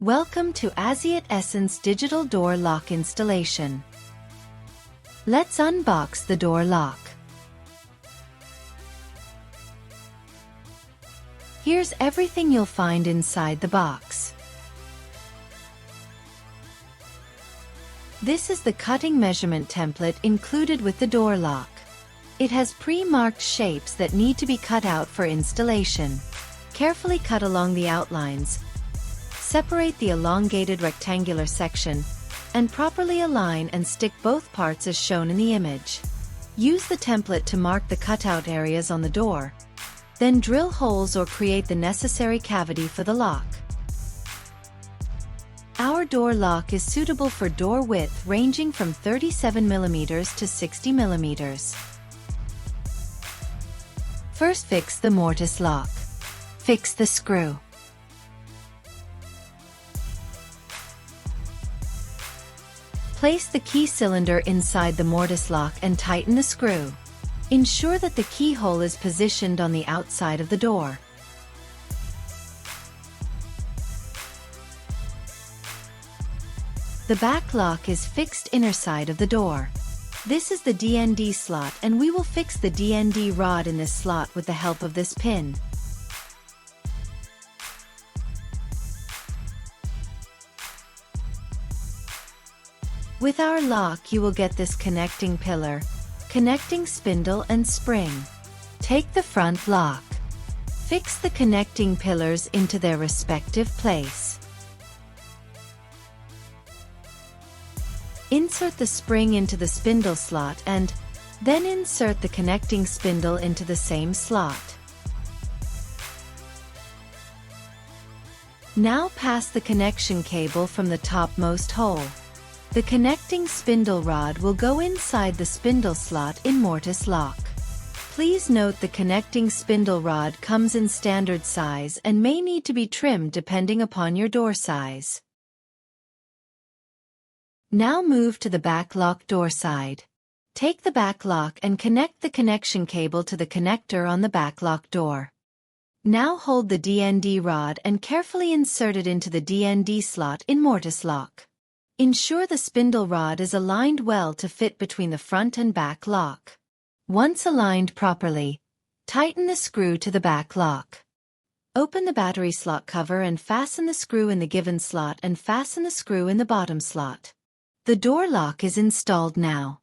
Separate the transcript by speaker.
Speaker 1: Welcome to Aziot Digital Door Lock installation. Let's unbox the door lock. Here's everything you'll find inside the box. This is the cutting measurement template included with the door lock. It has pre-marked shapes that need to be cut out for installation. Carefully cut along the outlines. Separate the elongated rectangular section, and properly align and stick both parts as shown in the image. Use the template to mark the cutout areas on the door, then drill holes or create the necessary cavity for the lock. Our door lock is suitable for door width ranging from 37 mm to 60 mm. First, fix the mortise lock. Fix the screw. Place the key cylinder inside the mortise lock and tighten the screw. Ensure that the keyhole is positioned on the outside of the door. The back lock is fixed inner side of the door. This is the DND slot, and we will fix the DND rod in this slot with the help of this pin. With our lock you will get this connecting pillar, connecting spindle and spring. Take the front lock. Fix the connecting pillars into their respective place. Insert the spring into the spindle slot and then insert the connecting spindle into the same slot. Now pass the connection cable from the topmost hole. The connecting spindle rod will go inside the spindle slot in mortise lock. Please note the connecting spindle rod comes in standard size and may need to be trimmed depending upon your door size. Now move to the back lock door side. Take the back lock and connect the connection cable to the connector on the back lock door. Now hold the DND rod and carefully insert it into the DND slot in mortise lock. Ensure the spindle rod is aligned well to fit between the front and back lock. Once aligned properly, tighten the screw to the back lock. Open the battery slot cover and fasten the screw in the given slot and fasten the screw in the bottom slot. The door lock is installed now.